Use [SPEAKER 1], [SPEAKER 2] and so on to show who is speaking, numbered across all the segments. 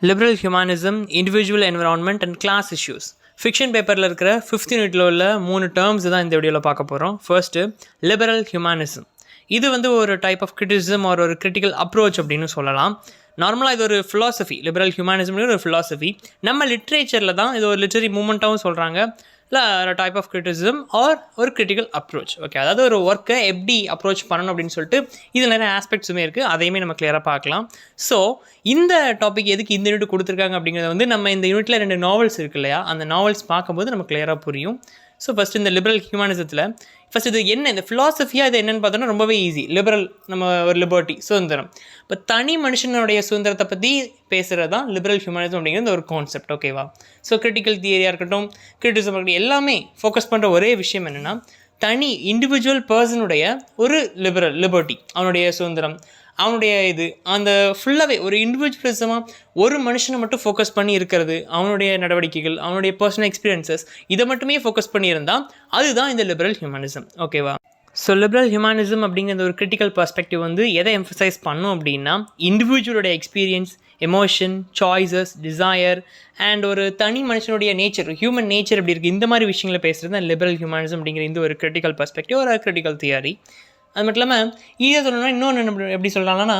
[SPEAKER 1] Liberal humanism, individual environment and class issues. Fiction பேப்பரில் இருக்கிற 5th யூனிட்டில் உள்ள 3 டேர்ம்ஸ் தான் இந்த வீடியோவில் பார்க்க போகிறோம். First liberal humanism. இது ஒரு டைப் ஆஃப் கிரிட்டிசிசம் ஒரு கிரிட்டிக்கல் அப்ரோச் அப்படின்னு சொல்லலாம். நார்மலாக இது ஒரு ஃபிலாசபி. லிபரல் ஹியூமனிசம்னு ஒரு ஃபிலாசபி. நம்ம லிட்ரேச்சரில் தான் இது ஒரு லிட்ரரி மூமெண்ட்டாகவும் சொல்கிறாங்க, இல்லை டைப் ஆஃப் கிரிட்டிசிசம் ஆர் ஒரு கிரிட்டிக்கல் அப்ரோச். ஓகே, அதாவது ஒரு ஒர்க்கை எப்படி அப்ரோச் பண்ணணும் அப்படின்னு சொல்லிட்டு இதில் நிறைய ஆஸ்பெக்ட்ஸுமே இருக்குது. அதையுமே நம்ம கிளியராக பார்க்கலாம். ஸோ இந்த டாபிக் எதுக்கு இந்த யூனிட் கொடுத்துருக்காங்க அப்படிங்கிறத நம்ம இந்த யூனிட்டில் 2 நாவல்ஸ் இருக்கு இல்லையா, அந்த நாவல்ஸ் பார்க்கும்போது நம்ம கிளியராக புரியும். ஸோ ஃபஸ்ட்டு இந்த லிபரல் ஹியூமனிசத்தில் ஃபஸ்ட் இது என்ன, இந்த ஃபிலாசபியாக இது என்னென்னு பார்த்தோன்னா ரொம்பவே ஈஸி. லிபரல் நம்ம ஒரு லிபர்ட்டி, சுதந்திரம். இப்போ தனி மனுஷனுடைய சுதந்திரத்தை பற்றி பேசுகிறது தான் லிபரல் ஹியூமனிசம் அப்படிங்கிறது ஒரு கான்செப்ட். ஓகேவா? ஸோ கிரிட்டிக்கல் தியரியாக இருக்கட்டும், கிரிட்டிசிசம் இருக்கட்டும், எல்லாமே ஃபோக்கஸ் பண்ணுற ஒரே விஷயம் என்னென்னா தனி இண்டிவிஜுவல் பர்சனுடைய ஒரு லிபர்ட்டி, அவனுடைய சுதந்திரம், அவனுடைய இது அந்த ஃபுல்லாகவே ஒரு இண்டிவிஜுவலிசமாக ஒரு மனுஷனை மட்டும் ஃபோக்கஸ் பண்ணி இருக்கிறது, அவனுடைய நடவடிக்கைகள், அவனுடைய பர்சனல் எக்ஸ்பீரியன்சஸ், இதை மட்டுமே ஃபோக்கஸ் பண்ணியிருந்தால் அதுதான் இந்த லிபரல் ஹியூமனிசம். ஓகேவா? ஸோ லிபரல் ஹியூமனிசம் அப்படிங்கிற ஒரு கிரிட்டிக்கல் பர்ஸ்பெக்டிவ் எதை எம்ஃபசைஸ் பண்ணும் அப்படின்னா இண்டிவிஜுவலோட experience, emotion, choices, desire and ஒரு தனி மனுஷனுடைய நேச்சர், ஹியூமன் நேச்சர் எப்படி இருக்குது, இந்த மாதிரி விஷயங்களை பேசுகிறது தான் லிபரல் ஹியூமனிசம் அப்படிங்கிற இந்த ஒரு கிரிட்டிக்கல் பர்ஸ்பெக்டிவ், ஒரு கிரிட்டிக்கல் தியரி. அது மட்டும் இல்லாமல் ஈஸியாக சொல்லணும்னா இன்னொன்று எப்படி சொல்கிறாங்கன்னா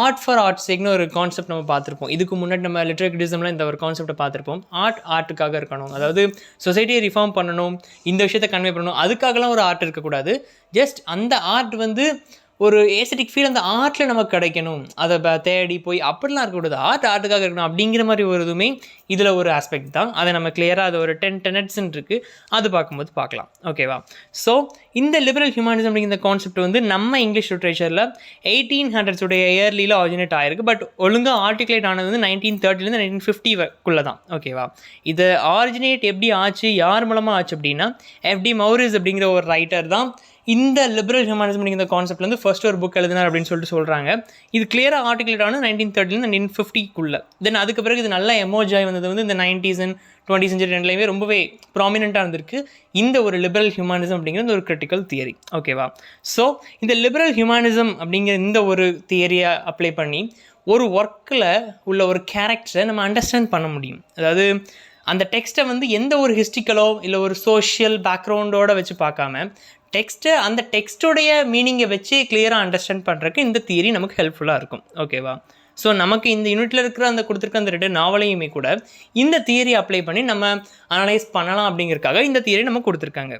[SPEAKER 1] ஆர்ட் ஃபார் ஆர்ட் சேக்னு ஒரு கான்செப்ட் நம்ம பார்த்துருப்போம். இதுக்கு முன்னாடி நம்ம லிட்ரரி கிரிட்டிசிசமில் இந்த ஒரு கான்செப்டை பார்த்துருப்போம். ஆர்ட்டுக்காக இருக்கணும், அதாவது சொசைட்டியை ரிஃபார்ம் பண்ணணும், இந்த விஷயத்தை கன்வே பண்ணணும், அதுக்காகலாம் ஒரு ஆர்ட் இருக்கக்கூடாது. ஜஸ்ட் அந்த ஆர்ட் ஒரு ஏஸ்தட்டிக் ஃபீல் அந்த ஆர்ட்டில் நமக்கு கிடைக்கணும், அதை தேடி போய் அப்படிலாம் இருக்கக்கூடாது. ஆர்ட்டுக்காக இருக்கணும் அப்படிங்கிற மாதிரி ஒரு இதுவுமே இதில் ஒரு ஆஸ்பெக்ட் தான். அதை நம்ம கிளியராக அது ஒரு 10 tenets இருக்குது, அது பார்க்கும்போது பார்க்கலாம். ஓகேவா? ஸோ இந்த லிபரல் ஹியூமனிசம் அப்படிங்கிற கான்செப்ட் நம்ம இங்கிலீஷ் லிட்ரேச்சரில் 1800s இயர்லியில் ஆரிஜினேட் ஆகிருக்கு. பட் ஒழுங்காக ஆர்டிகுலேட் ஆனது 1930 1950 தான். ஓகேவா? இது ஆரிஜினேட் எப்படி ஆச்சு, யார் மூலமாக ஆச்சு அப்படின்னா எஃப்டி மௌரிஸ் அப்படிங்கிற ஒரு ரைட்டர் தான் இந்த லிபரல் ஹியூமனிசம் அப்படிங்கிற கான்செப்ட்லேருந்து ஃபர்ஸ்ட் ஒரு புக் எழுதினார் அப்படின்னு சொல்லிட்டு சொல்கிறாங்க. இது கிளியராக ஆர்டிகுலேட் ஆனது 1930 1950 தென் அதுக்கு பிறகு இது நல்லா எமோஜ் ஆகி வந்தது இந்த 90s and 20th century ரெண்டுலேயுமே ரொம்பவே ப்ராமினெண்ட்டாக இருந்திருக்கு இந்த ஒரு லிபரல் ஹியூமனிசம் அப்படிங்கிறது ஒரு கிரிட்டிக்கல் தியரி. ஓகேவா? ஸோ இந்த லிபரல் ஹியூமனிசம் அப்படிங்கிற இந்த ஒரு தியரியை அப்ளை பண்ணி ஒரு ஒர்க்கில் உள்ள ஒரு கேரக்டரை நம்ம அண்டர்ஸ்டாண்ட் பண்ண முடியும். அதாவது அந்த டெக்ஸ்ட்டை எந்த ஒரு ஹிஸ்ட்ரிக்கலோ இல்லை ஒரு சோஷியல் பேக்ரவுண்டோடு வச்சு பார்க்காம அந்த டெக்ஸ்ட்டோடைய மீனிங்கை வச்சு கிளியராக அண்டர்ஸ்டாண்ட் பண்ணுறதுக்கு இந்த தியரி நமக்கு ஹெல்ப்ஃபுல்லாக இருக்கும். ஓகேவா? ஸோ நமக்கு இந்த யூனிட்டில் இருக்கிற கொடுத்துருக்க அந்த 2 நாவலையுமே கூட இந்த தியரி அப்ளை பண்ணி நம்ம அனலைஸ் பண்ணலாம் அப்படிங்கிறதுக்காக இந்த தியரி நம்ம கொடுத்துருக்காங்க.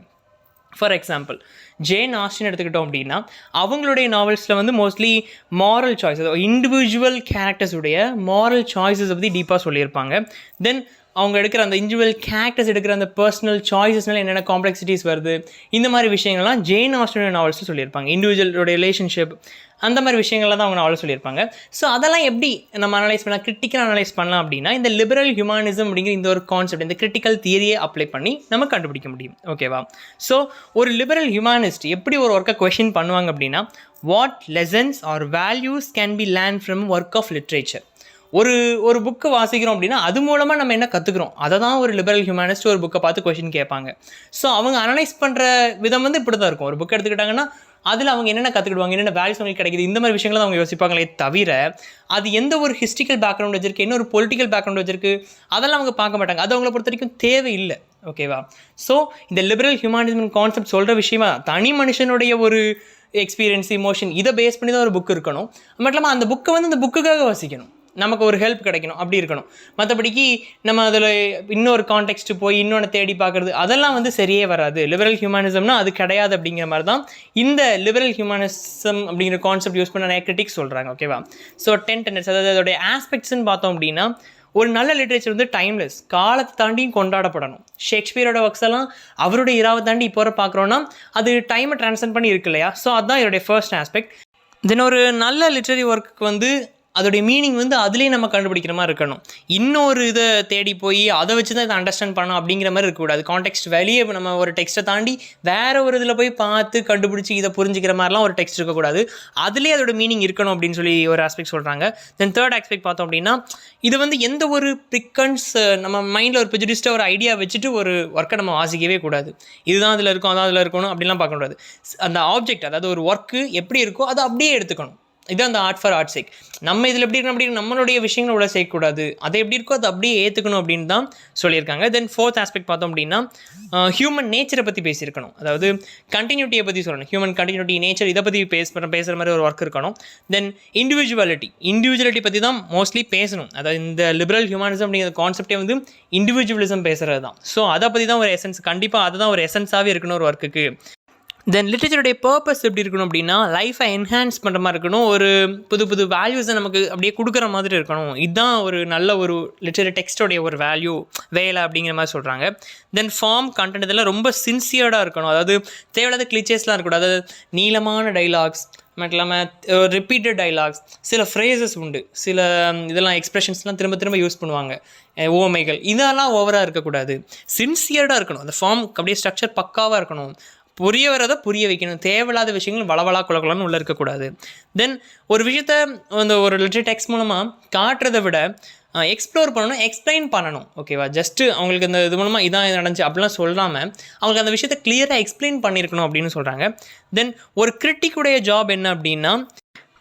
[SPEAKER 1] ஃபார் எக்ஸாம்பிள் ஜேன் ஆஸ்டின் எடுத்துக்கிட்டோம் அப்படின்னா அவங்களுடைய நாவல்ஸில் மோஸ்ட்லி மாரல் சாய்ஸ், அதாவது இண்டிவிஜுவல் கேரக்டர்ஸுடைய மாரல் சாய்ஸஸ் பற்றி டீப்பாக சொல்லியிருப்பாங்க. தென் அவங்க எடுக்கிற அந்த இண்டிவிஜுவல் கேரக்டர்ஸ் எடுக்கிற அந்த பர்சனல் சாய்ஸஸ்னால என்னென்ன காம்ப்ளெக்சிட்டிஸ் வருது, இந்த மாதிரி விஷயங்கள்லாம் ஜேன் ஆஸ்டினுடைய நாவல்ஸில் சொல்லியிருப்பாங்க. இண்டிவிஜுவலோட ரிலேஷன்ஷிப், அந்த மாதிரி விஷயங்கள்லாம் தான் அவங்க நாவல் சொல்லியிருப்பாங்க. ஸோ அதெல்லாம் எப்படி நம்ம அனலைஸ் பண்ணலாம், கிரிட்டிக்கலாக அனலைஸ் பண்ணலாம் அப்படின்னா இந்த லிபரல் ஹியூமனிசம் அப்படிங்கிற இந்த ஒரு கான்செப்ட், இந்த கிரிட்டிக்கல் தியரியை அப்ளை பண்ணி நம்ம கண்டுபிடிக்க முடியும். ஓகேவா? ஸோ ஒரு லிபரல் ஹியூமனிஸ்ட் எப்படி ஒரு ஒர்க்கை கொஷின் பண்ணுவாங்க அப்படின்னா what lessons are values can be learn from work of literature. ஒரு புக்கு வாசிக்கிறோம் அப்படின்னா அது மூலமாக நம்ம என்ன கற்றுக்குறோம், அதை தான் ஒரு லிபரல் ஹியூமனிஸ்ட் ஒரு புக்கை பார்த்து கொஷின் கேட்பாங்க. ஸோ அவங்க அனலைஸ் பண்ணுற விதம் இப்படி தான் இருக்கும். ஒரு புக் எடுத்துக்கிட்டாங்கன்னா அதில் அவங்க என்னென்ன கற்றுக்கிடுவாங்க, என்னென்ன வேல்யூஸ் அவங்களுக்கு கிடைக்குது, இந்த மாதிரி விஷயங்களை அவங்க யோசிப்பாங்களே தவிர அது எந்த ஒரு ஹிஸ்ட்ரிக்கல் பேக்ரவுண்ட் வச்சிருக்கு, என்ன ஒரு பொலிட்டிக்கல் பேக்ரவுண்ட் வச்சிருக்கு, அதெல்லாம் அவங்க பார்க்க மாட்டாங்க. அது அவங்கள பொறுத்த வரைக்கும் தேவையில்லை. ஓகேவா? ஸோ இந்த லிபரல் ஹியூமனிசம் கான்செப்ட் சொல்கிற விஷயமா தனி மனுஷனுடைய ஒரு எக்ஸ்பீரியன்ஸ், இமோஷன், இதை பேஸ் பண்ணி தான் ஒரு புக் இருக்கணும். மட்டும் இல்லாமல் அந்த புக்கை அந்த புக்குக்காக வாசிக்கணும், நமக்கு ஒரு ஹெல்ப் கிடைக்கணும், அப்படி இருக்கணும். மற்றபடிக்கு நம்ம அதில் இன்னொரு கான்டெக்ஸ்ட்டு போய் இன்னொன்று தேடி பார்க்குறது அதெல்லாம் சரியே வராது. லிபரல் ஹியூமனிசம்னா அது கிடையாது அப்படிங்கிற மாதிரி தான் இந்த லிபரல் ஹியூமனிசம் அப்படிங்கிற கான்செப்ட் யூஸ் பண்ண நிறைய கிரிட்டிக்ஸ் சொல்கிறாங்க. ஓகேவா? ஸோ 10 tenets, அதாவது அதோடைய ஆஸ்பெக்ட்ஸ்ன்னு பார்த்தோம் அப்படின்னா ஒரு நல்ல லிட்ரேச்சர் டைம்லெஸ், காலத்தை தாண்டியும் கொண்டாடப்படணும். ஷேக்ஸ்பியரோட ஒர்க்ஸ் எல்லாம் அவருடைய இராவை தாண்டி இப்போ வர பார்க்குறோன்னா அது டைமை ட்ரான்ஸ்ஃபர் பண்ணி இருக்கு இல்லையா? ஸோ அதுதான் இதோடைய ஃபர்ஸ்ட் ஆஸ்பெக்ட். தென் ஒரு நல்ல லிட்ரரி ஒர்க்கு அதோடைய மீனிங் அதுலேயே நம்ம கண்டுபிடிக்கிற மாதிரி இருக்கணும். இன்னொரு இதை தேடி போய் அதை வச்சு தான் இதை அண்டர்ஸ்டாண்ட் பண்ணணும் அப்படிங்கிற மாதிரி இருக்கக்கூடாது. கான்டெக்ஸ்ட் வெளியே நம்ம ஒரு டெக்ஸ்ட்டை தாண்டி வேறு ஒரு இதில் போய் பார்த்து கண்டுபிடிச்சி இதை புரிஞ்சிக்கிற மாதிரிலாம் ஒரு டெக்ஸ்ட் இருக்கக்கூடாது. அதுலேயே அதோட மீனிங் இருக்கணும் அப்படின்னு சொல்லி ஒரு ஆஸ்பெக்ட் சொல்கிறாங்க. தென் தேர்ட் ஆஸ்பெக்ட் பார்த்தோம் அப்படின்னா இது எந்த ஒரு ப்ரிக்கன்ஸ் நம்ம மைண்டில் ஒரு ப்ரிஜுடிஸ்டாக ஒரு ஐடியா வச்சுட்டு ஒரு ஒர்க்கை நம்ம வாசிக்கவே கூடாது. இதுதான் அதில் இருக்கும், அதான் அதில் இருக்கணும் அப்படிலாம் பார்க்கக்கூடாது. அந்த ஆப்ஜெக்ட், அதாவது ஒரு ஒர்க்கு எப்படி இருக்கோ அதை அப்படியே எடுத்துக்கணும். இதான் அந்த ஆர்ட் ஃபார் ஆர்ட் சேக். நம்ம இதில் எப்படி இருக்கணும், அப்படி நம்மளுடைய விஷயங்களை உள்ள சேர்க்கக்கூடாது, அது எப்படி இருக்கோ அதை அப்படியே ஏற்றுக்கணும் அப்படின்னு தான் சொல்லியிருக்காங்க. தென் ஃபோர்த் ஆஸ்பெக்ட் பார்த்தோம் அப்படின்னா ஹியூமன் நேச்சரை பற்றி பேசியிருக்கணும். அதாவது கண்டினியூட்டியை பற்றி சொல்லணும். ஹியூமன் கண்டினியூட்டி, நேச்சர், இதை பற்றி பேசுகிற மாதிரி ஒரு ஒர்க் இருக்கணும். தென் இண்டிவிஜுவாலிட்டி பற்றி தான் மோஸ்ட்லி பேசணும். அதாவது இந்த லிபரல் ஹியூமனிசம் அப்படிங்கிற கான்செப்டே வந்து இண்டிவிஜுவலிசம் பேசுகிறது தான். ஸோ அதை பற்றி தான் ஒரு எசன்ஸ், கண்டிப்பாக அதுதான் ஒரு எசன்ஸாகவே இருக்கணும் ஒரு ஒர்க்குக்கு. தென் லிட்ரேச்சருடைய பர்பஸ் எப்படி இருக்கணும் அப்படின்னா லைஃப்பை என்ஹான்ஸ் பண்ணுற மாதிரி இருக்கணும். ஒரு புது வேல்யூஸை நமக்கு அப்படியே கொடுக்குற மாதிரி இருக்கணும். இதுதான் ஒரு நல்ல ஒரு லிட்ரேச்சர் டெக்ஸ்டோடைய ஒரு வேலை அப்படிங்கிற மாதிரி சொல்கிறாங்க. தென் ஃபார்ம், கண்டென்ட் இதெல்லாம் ரொம்ப சின்சியர்டாக இருக்கணும். அதாவது தேவையில்லாத கிளிச்சேஸ்லாம் இருக்கக்கூடாது. அதாவது நீளமான டைலாக்ஸ், மட்டும் இல்லாமல் ரிப்பீட்டட் டைலாக்ஸ், சில ஃப்ரேசஸ் உண்டு, சில இதெல்லாம் எக்ஸ்ப்ரெஷன்ஸ்லாம் திரும்ப யூஸ் பண்ணுவாங்க, ஓமைகள், இதெல்லாம் ஓவராக இருக்கக்கூடாது. சின்சியர்டாக இருக்கணும். அந்த ஃபார்ம் அப்படியே ஸ்ட்ரக்சர் பக்காவாக இருக்கணும். புரிய வரதை புரிய வைக்கணும். தேவையில்லாத விஷயங்கள் வளவலா குலகுலன்னு உள்ளே இருக்கக்கூடாது. தென் ஒரு விஷயத்த அந்த ஒரு லிட்ரேச்சர் டெக்ஸ்ட் மூலமாக காட்டுறதை விட எக்ஸ்ப்ளோர் பண்ணணும், எக்ஸ்பிளைன் பண்ணணும். ஓகேவா? ஜஸ்ட்டு அவங்களுக்கு இந்த இது மூலமாக இதான் நடந்துச்சு அப்படிலாம் சொல்லாமல் அவங்களுக்கு அந்த விஷயத்தை கிளியராக எக்ஸ்பிளைன் பண்ணியிருக்கணும் அப்படின்னு சொல்கிறாங்க. தென் ஒரு கிரிட்டிக்குடைய ஜாப் என்ன அப்படின்னா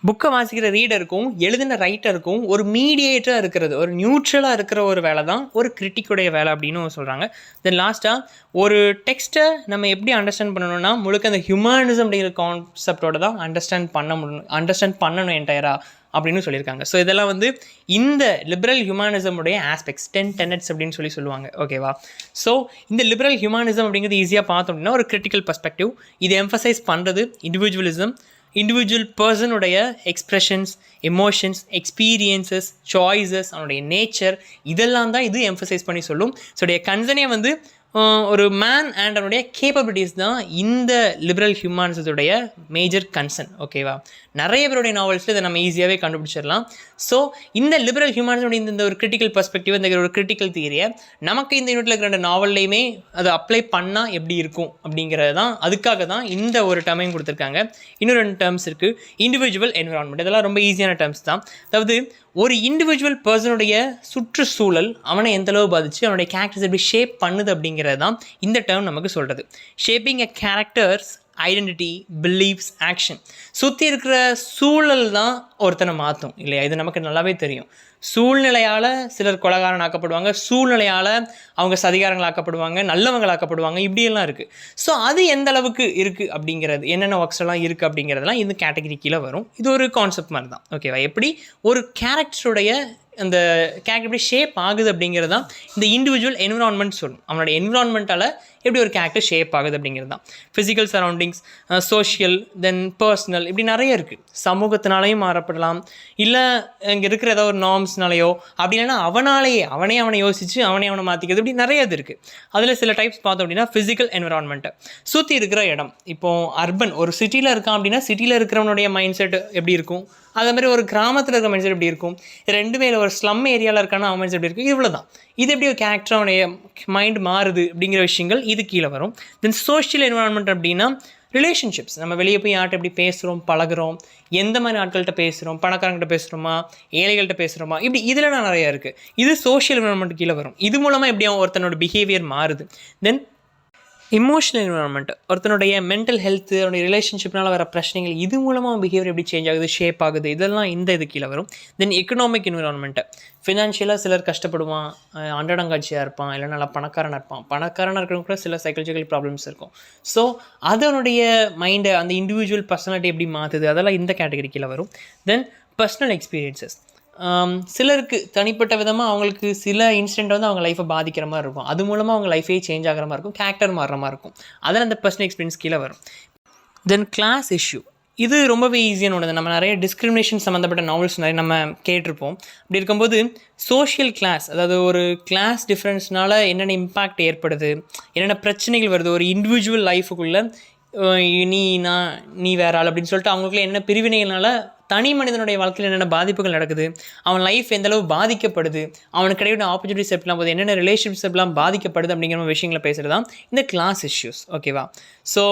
[SPEAKER 1] புக்கை வாசிக்கிற ரீடருக்கும் எழுதின ரைட்டருக்கும் ஒரு மீடியேட்டராக இருக்கிறது, ஒரு நியூட்ரலாக இருக்கிற ஒரு வேலை தான் ஒரு கிரிட்டிக்குடைய வேலை அப்படின்னு சொல்கிறாங்க. தென் லாஸ்ட்டாக ஒரு டெக்ஸ்ட்டை நம்ம எப்படி அண்டர்ஸ்டாண்ட் பண்ணணும்னா முழுக்க அந்த ஹியூமனிசம் அப்படிங்கிற கான்செப்டோட தான் அண்டர்ஸ்டாண்ட் பண்ணணும் என்டையராக அப்படின்னு சொல்லியிருக்காங்க. ஸோ இதெல்லாம் வந்து இந்த லிபரல் ஹியூமனிசமுடைய ஆஸ்பெக்ட்ஸ் 10 tenets அப்படின்னு சொல்லுவாங்க. ஓகேவா? ஸோ இந்த லிபரல் ஹியூமனிசம் அப்படிங்கிறது ஈஸியாக பார்த்தோம் அப்படின்னா ஒரு கிரிட்டிக்கல் பர்ஸ்பெக்டிவ். இது எம்ஃபசைஸ் பண்ணுறது இண்டிவிஜுவல் பர்சனுடைய எக்ஸ்ப்ரெஷன்ஸ், எமோஷன்ஸ், எக்ஸ்பீரியன்சஸ், சாய்ஸஸ், அவனுடைய நேச்சர், இதெல்லாம் தான் இது எம்ஃபசைஸ் பண்ணி சொல்லும். ஸோ உடைய கன்சர்னே வந்து ஒரு மேன் அண்ட் அவனுடைய கேப்பபிலிட்டிஸ் தான் இந்த லிபரல் ஹியூமனிசத்துடைய மேஜர் கன்சர்ன். ஓகேவா? நிறைய பேருடைய நாவல்ஸில் இதை நம்ம ஈஸியாகவே கண்டுபிடிச்சிடலாம். ஸோ இந்த லிபரல் ஹியூமனிசத்துடைய இந்த ஒரு கிரிட்டிக்கல் பர்ஸ்பெக்டிவ், இந்த ஒரு கிரிட்டிக்கல் தியரியை நமக்கு இந்த யூனிட்டில் இருக்கிற 2 நாவல்லையுமே அதை அப்ளை பண்ணால் எப்படி இருக்கும் அப்படிங்கிறது தான், அதுக்காக தான் இந்த ஒரு டேர்மையும் கொடுத்துருக்காங்க. இன்னும் 2 டேர்ம்ஸ் இருக்குது, இண்டிவிஜுவல், என்விரான்மெண்ட். இதெல்லாம் ரொம்ப ஈஸியான டேர்ம்ஸ் தான். அதாவது ஒரு இண்டிவிஜுவல் பர்சனுடைய சுற்றுச்சூழல் அவனை எந்தளவு பாதிச்சு அவனுடைய கேரக்டர்ஸ் எப்படி ஷேப் பண்ணுது அப்படிங்கிறது தான் இந்த டேர்ம் நமக்கு சொல்கிறது. ஷேப்பிங் எ கேரக்டர்ஸ் ஐடென்டிட்டி, பிலீஃப்ஸ், ஆக்ஷன். சுற்றி இருக்கிற சூழல் தான் ஒருத்தனை மாற்றும் இல்லையா? இது நமக்கு நல்லாவே தெரியும். சூழ்நிலையால் சிலர் கொலைகாரன் ஆக்கப்படுவாங்க, சூழ்நிலையால் அவங்க சதிகாரங்கள் ஆக்கப்படுவாங்க, நல்லவங்கள் ஆக்கப்படுவாங்க, இப்படியெல்லாம் இருக்குது. ஸோ அது எந்த அளவுக்கு இருக்குது அப்படிங்கிறது, என்னென்ன ஒர்க்ஸ் எல்லாம் இருக்குது அப்படிங்கிறதுலாம் இந்த கேட்டகரி கீழே வரும். இது ஒரு கான்செப்ட் மாதிரி தான். ஓகேவா? எப்படி ஒரு கேரக்டருடைய அந்த கேரக்டர் எப்படி ஷேப் ஆகுது அப்படிங்கிறது தான் இந்த இண்டிவிஜுவல் என்விரான்மெண்ட் சொல்லணும். அவனோட என்விரான்மெண்ட்டால் எப்படி ஒரு கேரக்டர் ஷேப் ஆகுது அப்படிங்கிறது தான். ஃபிசிக்கல் சரௌண்டிங்ஸ், சோஷியல், தென் பர்சனல், இப்படி நிறைய இருக்குது. சமூகத்தினாலையும் மாறப்படலாம், இல்லை இங்கே இருக்கிற ஏதோ ஒரு நார்ம்ஸ்னாலேயோ, அப்படி இல்லைன்னா அவனை யோசித்து அவனை மாற்றிக்கிறது, இப்படி நிறைய இது இருக்குது. அதில் சில டைப்ஸ் பார்த்தோம் அப்படின்னா ஃபிசிக்கல் என்விரான்மெண்ட்டு, சுற்றி இருக்கிற இடம். இப்போது அர்பன் ஒரு சிட்டியில் இருக்கான் அப்படின்னா சிட்டியில் இருக்கிறவனுடைய மைண்ட் செட் எப்படி இருக்கும், அதே மாதிரி ஒரு கிராமத்தில் இருக்கிற மைண்ட் செட் எப்படி இருக்கும், ரெண்டுமே ஒரு ஸ்லம் ஏரியாவில் இருக்கானா அவன் மைண்ட் செட் எப்படி இருக்கும், இவ்வளோ தான். இது எப்படி ஒரு கேரக்டர் அவனுடைய மைண்ட் மாறுது அப்படிங்கிற விஷயங்கள் இது கீழே வரும். தென் சோஷியல் என்விரான்மெண்ட் அப்படின்னா ரிலேஷன்ஷிப்ஸ். நம்ம வெளியே போய் யார்கிட்ட எப்படி பேசுகிறோம், பழகுறோம், எந்த மாதிரி ஆட்கள்கிட்ட பேசுகிறோம், பணக்காரங்கிட்ட பேசுகிறோமா, ஏழைகள்கிட்ட பேசுகிறோமா, இப்படி இதில் நிறையா இருக்குது. இது சோஷியல் என்விரான்மெண்ட் கீழே வரும். இது மூலமாக எப்படி ஒருத்தனோட பிஹேவியர் மாறுது. தென் இமோஷனல் என்விரான்மெண்ட், ஒருத்தனுடைய மென்டல் ஹெல்த்து, அவனுடைய ரிலேஷன்ஷிப்னால் வர பிரச்சனைகள், இது மூலமாக பிஹேவியர் எப்படி சேஞ்ச் ஆகுது, ஷேப் ஆகுது, இதெல்லாம் இந்த இது கீழே வரும். தென் எக்கனாமிக் என்விரான்மெண்ட்டு, ஃபினான்ஷியலாக சிலர் கஷ்டப்படுவான், அண்டடங்காட்சியாக இருப்பான், இல்லை நல்லா பணக்காரனாக இருப்பான். பணக்காரனாக இருக்கிறவங்க கூட சில சைக்காலஜிக்கல் ப்ராப்ளம்ஸ் இருக்கும். ஸோ அதனுடைய மைண்டை, அந்த இண்டிவிஜுவல் பர்சனாலிட்டி எப்படி மாற்றுது, அதெல்லாம் இந்த கேட்டகரி கீழே வரும். தென் பர்சனல் எக்ஸ்பீரியன்சஸ், சிலருக்கு தனிப்பட்ட விதமாக அவங்களுக்கு சில இன்சிடெண்ட் வந்து அவங்க லைஃப்பை பாதிக்கிற மாதிரி இருக்கும், அது மூலமாக அவங்க லைஃபே சேஞ்ச் ஆகிற மாதிரி இருக்கும், கேரக்டர் மாறுற மாதிரி இருக்கும். அதில் அந்த பர்சனல் எக்ஸ்பீரியன்ஸ் கீழே வரும். தென் கிளாஸ் இஷ்யூ, இது ரொம்பவே ஈஸியான ஒன்று. நம்ம நிறைய டிஸ்கிரிமினேஷன் சம்மந்தப்பட்ட நாவல்ஸ் நிறைய நம்ம கேட்டிருப்போம். அப்படி இருக்கும்போது சோஷியல் கிளாஸ், அதாவது ஒரு கிளாஸ் டிஃப்ரென்ஸ்னால என்னென்ன இம்பேக்ட் ஏற்படுது, என்னென்ன பிரச்சனைகள் வருது ஒரு இண்டிவிஜுவல் லைஃபுக்குள்ளே, நீ வேற ஆள் அப்படின்னு சொல்லிட்டு அவங்களுக்குள்ள என்ன பிரிவினைகள்னால தனி மனிதனுடைய வாழ்க்கையில் என்னென்ன பாதிப்புகள் நடக்குது, அவன் லைஃப் எந்தளவு பாதிக்கப்படுது, அவனுக்கு கிடைக்கிற ஆப்பர்ச்சுனிட்டிஸ் எப்படிலாம் போகுது, என்னென்ன ரிலேஷன்ஷிப்ஸ் எப்படிலாம் பாதிக்கப்படுது அப்படிங்கிற விஷயங்களை பேசுகிறது தான் இந்த கிளாஸ் இஷ்யூஸ். ஓகேவா? ஸோ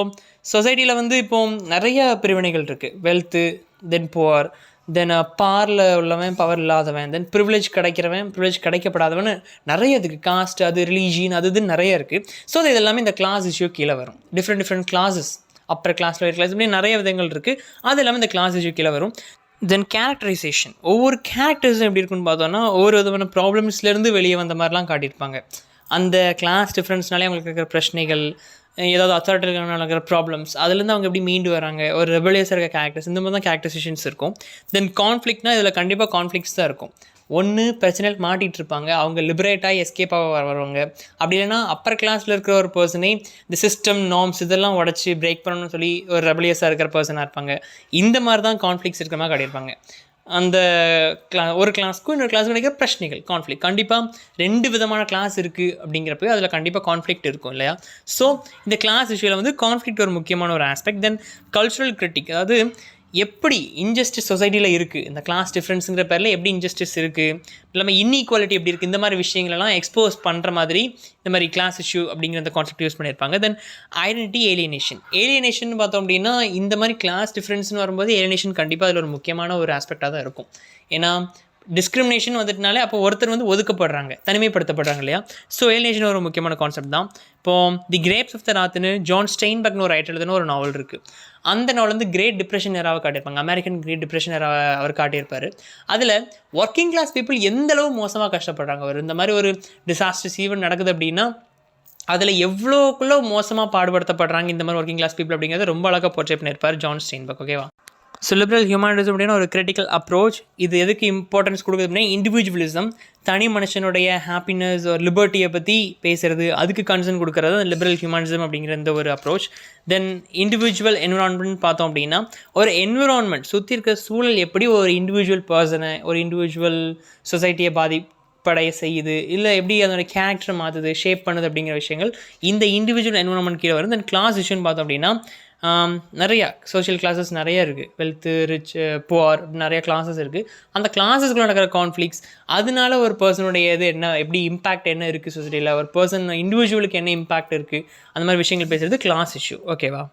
[SPEAKER 1] சொசைட்டியில் வந்து இப்போது நிறைய பிரிவினைகள் இருக்குது. வெல்த்து, தென் புவர், தென் பார்ல உள்ளவன், பவர் இல்லாதவன், தென் ப்ரிவிலேஜ் கிடைக்கிறவன், ப்ரிவிலேஜ் கிடைக்கப்படாதவன், நிறைய இருக்குது. காஸ்ட், அது ரிலீஜியன், அது இதுன்னு நிறைய இருக்குது. ஸோ இது எல்லாமே இந்த கிளாஸ் இஷ்யூ கீழே வரும். Different classes, upper class, lower class, இப்படி நிறைய விதங்கள் இருக்குது. அது எல்லாமே இந்த கிளாஸ் இஷ்யூ கீழே வரும். தென் கேரக்டரைசேஷன். ஒவ்வொரு கேரக்டர்ஸும் எப்படி இருக்குன்னு பார்த்தோன்னா ஒவ்வொரு விதமான ப்ராப்ளம்ஸ்லேருந்து வெளியே வந்த மாதிரிலாம் காட்டியிருப்பாங்க. அந்த கிளாஸ் டிஃப்ரென்ஸ்னாலே அவங்களுக்கு இருக்கிற பிரச்சனைகள், ஏதாவது அத்தாரிட்டியில் நடக்கிற ப்ராப்ளம்ஸ், அதுலேருந்து அவங்க எப்படி மீண்டு வராங்க, ஒரு ரெபலியஸாக இருக்க கேரக்டர்ஸ், இந்த மாதிரி தான் கேரக்டரைசேஷன்ஸ் இருக்கும். தென் கான்ஃப்ளிக்ட்னால் இதில் கண்டிப்பாக கான்ஃப்ளிக்ஸ் தான் இருக்கும். ஒன்று பிரச்சனையில் மாட்டிகிட்டு இருப்பாங்க, அவங்க லிபரேட்டாக எஸ்கேப்பாக வருவாங்க. அப்படி இல்லைன்னா அப்பர் கிளாஸில் இருக்கிற ஒரு பர்சனே இந்த சிஸ்டம் நார்ம்ஸ் இதெல்லாம் உடச்சி பிரேக் பண்ணணும்னு சொல்லி ஒரு ரெபலியஸாக இருக்கிற பர்சனாக இருப்பாங்க. இந்த மாதிரி தான் கான்ஃப்ளிக்ஸ் இருக்கிற மாதிரி காட்டியிருப்பாங்க. அந்த ஒரு கிளாஸ்க்கும் இன்னொரு கிளாஸுக்கு கிடைக்கிற பிரச்சனைகள், கான்ஃப்ளிக். கண்டிப்பாக 2 விதமான கிளாஸ் இருக்குது அப்படிங்கிறப்ப அதில் கண்டிப்பாக கான்ஃப்ளிக்ட் இருக்கும் இல்லையா? ஸோ இந்த கிளாஸ் இஷ்யூவில் வந்து கான்ஃப்ளிக்ட் ஒரு முக்கியமான ஒரு ஆஸ்பெக்ட். தென் கல்ச்சுரல் கிரிட்டிக், அதாவது எப்படி இன்ஜஸ்டிஸ் சொசைட்டியில் இருக்குது, இந்த கிளாஸ் டிஃப்ரென்ஸுங்கிற பேரில் எப்படி இன்ஜஸ்டிஸ் இருக்குது, இல்லாமல் இன்இக்வாலிட்டி எப்படி இருக்குது, இந்த மாதிரி விஷயங்களெல்லாம் எக்ஸ்போஸ் பண்ணுற மாதிரி இந்த மாதிரி கிளாஸ் இஷ்யூ அப்படிங்கிற அந்த கான்செப்ட் யூஸ் பண்ணியிருப்பாங்க. தென் ஐடென்டிட்டி ஏலியனேஷன் பார்த்தோம் அப்படின்னா இந்த மாதிரி கிளாஸ் டிஃப்ரென்ஸ்னு வரும்போது ஏலியனேஷன் கண்டிப்பாக அதில் ஒரு முக்கியமான ஒரு ஆஸ்பெக்டாக தான் இருக்கும். ஏன்னா டிஸ்கிரிமினேஷன் வந்துட்டுனாலே அப்போ ஒருத்தர் வந்து ஒதுக்கப்படுறாங்க, தனிமைப்படுத்தப்படுறாங்க இல்லையா? ஸோ ஏலியனேஷன் ஒரு முக்கியமான கான்செப்ட் தான். இப்போது தி கிரேப்ஸ் ஆஃப் த ராத்னு ஜான் ஸ்டெயின்பர்க்னு ஒரு ரைட்டர் எழுதுன ஒரு நாவல் இருக்குது. அந்த நாவல் வந்து கிரேட் டிப்ரெஷன் எராவை காட்டியிருப்பாங்க, அமெரிக்கன் கிரேட் டிப்ரெஷன் எராவை அவர் காட்டியிருப்பார். அதில் ஒர்க்கிங் கிளாஸ் பீப்புள் எந்தளவு மோசமாக கஷ்டப்படுறாங்க. அவர் இந்த மாதிரி ஒரு டிசாஸ்டர்ஸ் ஈவெண்ட் நடக்குது அப்படின்னா அதில் எவ்வளோக்குள்ளே மோசமாக பாடுபடுத்தப்படுறாங்க இந்த மாதிரி ஒர்க்கிங் கிளாஸ் பீப்புள் அப்படிங்கிறத ரொம்ப அழகாக போர்ட்ரேட் பண்ணியிருப்பார் ஜான் ஸ்டெயின்பர்க். ஓகேவா? ஸோ லிபரல் ஹியூமனிசம் அப்படின்னா ஒரு கிரிட்டிக்கல் அப்ரோச். இது எதுக்கு இம்பார்ட்டன்ஸ் கொடுக்குது அப்படின்னா இண்டிவிஜுவலிசம், தனி மனுஷனுடைய ஹாப்பினஸ் ஒரு லிபர்ட்டியை பற்றி பேசுகிறது, அதுக்கு கன்சர்ன் கொடுக்குறது லிபரல் ஹியூமனிசம் அப்படிங்கிற இந்த ஒரு அப்ரோச். தென் இண்டிவிஜுவல் என்விரான்மெண்ட் பார்த்தோம் அப்படின்னா ஒரு என்விரான்மெண்ட் சுற்றி இருக்கிற சூழல் எப்படி ஒரு இண்டிவிஜுவல் பர்சனை, ஒரு இண்டிவிஜுவல் சொசைட்டியை பாதிப்படைய செய்யுது, இல்லை எப்படி அதோட கேரக்டரை மாற்றுது, ஷேப் பண்ணுது அப்படிங்கிற விஷயங்கள் இந்த இண்டிவிஜுவல் என்விரான்மெண்ட் கீழே வரும். தென் கிளாஸ் இஷ்யூன்னு பார்த்தோம் அப்படின்னா நிறையா சோஷியல் கிளாஸஸ் நிறையா இருக்குது, வெல்த்து, ரிச், புவர், நிறையா கிளாஸஸ் இருக்குது. அந்த கிளாஸஸ்க்குள்ள நடக்கிற கான்ஃப்ளிக்ஸ், அதனால ஒரு பர்சனுடைய இது என்ன, எப்படி இம்பாக்ட் என்ன இருக்குது சொசைட்டியில், ஒரு பர்சன் இண்டிவிஜுவலுக்கு என்ன இம்பாக்ட் இருக்குது, அந்த மாதிரி விஷயங்கள் பேசுகிறது கிளாஸ் இஷ்யூ. ஓகேவா?